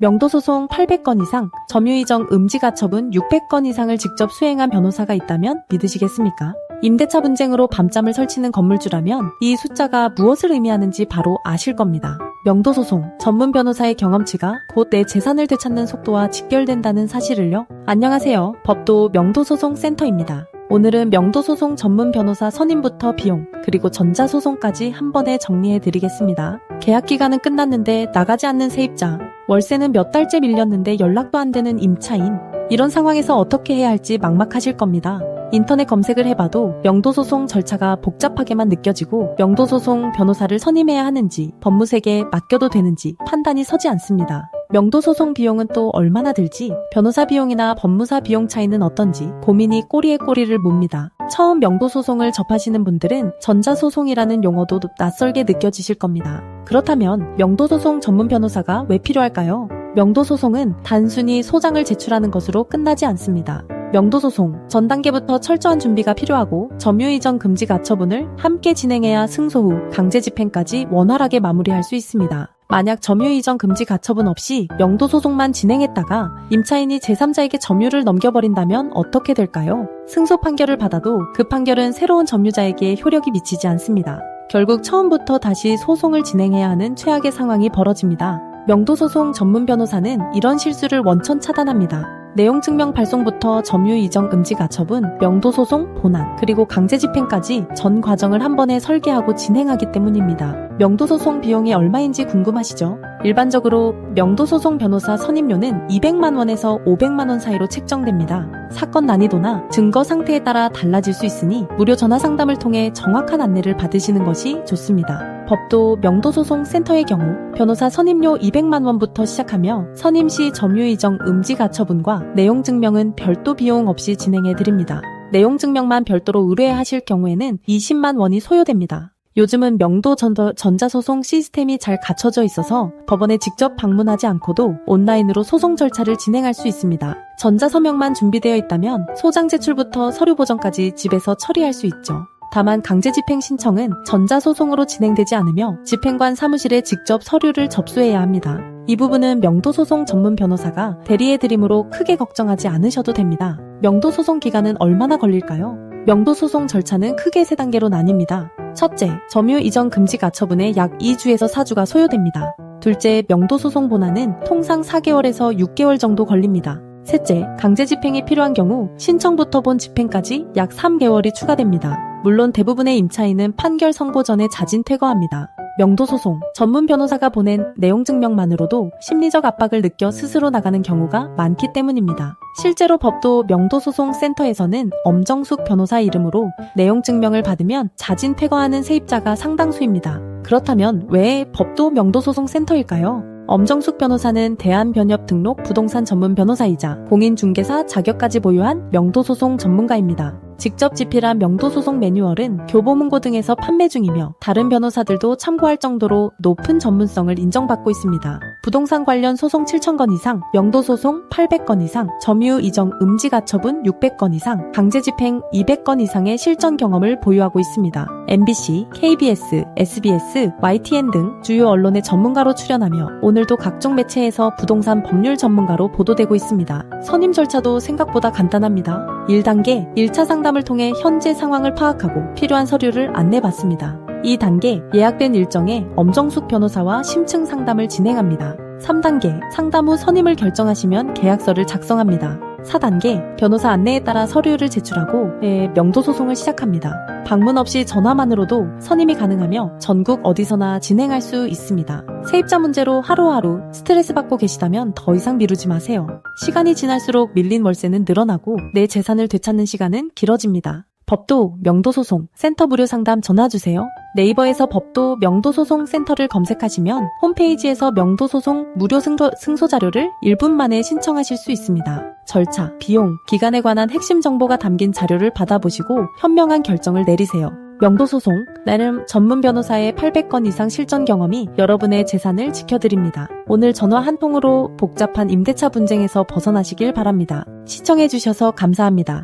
명도소송 800건 이상, 점유이정 음지가처분 600건 이상을 직접 수행한 변호사가 있다면 믿으시겠습니까? 임대차 분쟁으로 밤잠을 설치는 건물주라면 이 숫자가 무엇을 의미하는지 바로 아실 겁니다. 명도소송, 전문 변호사의 경험치가 곧 내 재산을 되찾는 속도와 직결된다는 사실을요. 안녕하세요. 법도 명도소송 센터입니다. 오늘은 명도소송 전문 변호사 선임부터 비용, 그리고 전자소송까지 한 번에 정리해드리겠습니다. 계약기간은 끝났는데 나가지 않는 세입자, 월세는 몇 달째 밀렸는데 연락도 안 되는 임차인, 이런 상황에서 어떻게 해야 할지 막막하실 겁니다. 인터넷 검색을 해봐도 명도소송 절차가 복잡하게만 느껴지고 명도소송 변호사를 선임해야 하는지, 법무색에 맡겨도 되는지 판단이 서지 않습니다. 명도소송 비용은 또 얼마나 들지, 변호사 비용이나 법무사 비용 차이는 어떤지 고민이 꼬리에 꼬리를 묻니다. 처음 명도소송을 접하시는 분들은 전자소송이라는 용어도 낯설게 느껴지실 겁니다. 그렇다면 명도소송 전문 변호사가 왜 필요할까요? 명도소송은 단순히 소장을 제출하는 것으로 끝나지 않습니다. 명도소송 전 단계부터 철저한 준비가 필요하고 점유이정 금지 가처분을 함께 진행해야 승소 후 강제집행까지 원활하게 마무리할 수 있습니다. 만약 점유이정 금지 가처분 없이 명도소송만 진행했다가 임차인이 제3자에게 점유를 넘겨버린다면 어떻게 될까요? 승소 판결을 받아도 그 판결은 새로운 점유자에게 효력이 미치지 않습니다. 결국 처음부터 다시 소송을 진행해야 하는 최악의 상황이 벌어집니다. 명도소송 전문 변호사는 이런 실수를 원천 차단합니다. 내용증명 발송부터 점유이정 음지 가처분, 명도소송, 본안, 그리고 강제집행까지 전 과정을 한 번에 설계하고 진행하기 때문입니다. 명도소송 비용이 얼마인지 궁금하시죠? 일반적으로 명도소송 변호사 선임료는 200만 원에서 500만 원 사이로 책정됩니다. 사건 난이도나 증거 상태에 따라 달라질 수 있으니 무료 전화 상담을 통해 정확한 안내를 받으시는 것이 좋습니다. 법도 명도소송 센터의 경우 변호사 선임료 200만 원부터 시작하며 선임 시 점유이정 음지 가처분과 내용증명은 별도 비용 없이 진행해드립니다. 내용증명만 별도로 의뢰하실 경우에는 20만 원이 소요됩니다. 요즘은 명도 전자소송 시스템이 잘 갖춰져 있어서 법원에 직접 방문하지 않고도 온라인으로 소송 절차를 진행할 수 있습니다. 전자서명만 준비되어 있다면 소장 제출부터 서류 보정까지 집에서 처리할 수 있죠. 다만 강제집행 신청은 전자소송으로 진행되지 않으며 집행관 사무실에 직접 서류를 접수해야 합니다. 이 부분은 명도소송 전문 변호사가 대리해드림으로 크게 걱정하지 않으셔도 됩니다. 명도소송 기간은 얼마나 걸릴까요? 명도소송 절차는 크게 3단계로 나뉩니다. 첫째, 점유이정 금지 가처분에 약 2주에서 4주가 소요됩니다. 둘째, 명도소송 본안은 통상 4개월에서 6개월 정도 걸립니다. 셋째, 강제집행이 필요한 경우 신청부터 본 집행까지 약 3개월이 추가됩니다. 물론 대부분의 임차인은 판결 선고 전에 자진 퇴거합니다. 명도소송 전문 변호사가 보낸 내용증명만으로도 심리적 압박을 느껴 스스로 나가는 경우가 많기 때문입니다. 실제로 법도 명도소송 센터에서는 엄정숙 변호사 이름으로 내용증명을 받으면 자진 퇴거하는 세입자가 상당수입니다. 그렇다면 왜 법도 명도소송 센터일까요? 엄정숙 변호사는 대한변협 등록 부동산 전문 변호사이자 공인중개사 자격까지 보유한 명도소송 전문가입니다. 직접 집필한 명도소송 매뉴얼은 교보문고 등에서 판매 중이며 다른 변호사들도 참고할 정도로 높은 전문성을 인정받고 있습니다. 부동산 관련 소송 7,000건 이상, 명도소송 800건 이상, 점유이정 음지 가처분 600건 이상, 강제집행 200건 이상의 실전 경험을 보유하고 있습니다. MBC, KBS, SBS, YTN 등 주요 언론의 전문가로 출연하며 오늘도 각종 매체에서 부동산 법률 전문가로 보도되고 있습니다. 선임 절차도 생각보다 간단합니다. 1단계 1차 상담을 통해 현재 상황을 파악하고 필요한 서류를 안내받습니다. 2단계 예약된 일정에 엄정숙 변호사와 심층 상담을 진행합니다. 3단계 상담 후 선임을 결정하시면 계약서를 작성합니다. 4단계 변호사 안내에 따라 서류를 제출하고 명도소송을 시작합니다. 방문 없이 전화만으로도 선임이 가능하며 전국 어디서나 진행할 수 있습니다. 세입자 문제로 하루하루 스트레스 받고 계시다면 더 이상 미루지 마세요. 시간이 지날수록 밀린 월세는 늘어나고 내 재산을 되찾는 시간은 길어집니다. 법도 명도소송 센터 무료 상담 전화주세요. 네이버에서 법도 명도소송 센터를 검색하시면 홈페이지에서 명도소송 무료 승소 자료를 1분 만에 신청하실 수 있습니다. 절차, 비용, 기간에 관한 핵심 정보가 담긴 자료를 받아보시고 현명한 결정을 내리세요. 명도소송, 나름 전문 변호사의 800건 이상 실전 경험이 여러분의 재산을 지켜드립니다. 오늘 전화 한 통으로 복잡한 임대차 분쟁에서 벗어나시길 바랍니다. 시청해주셔서 감사합니다.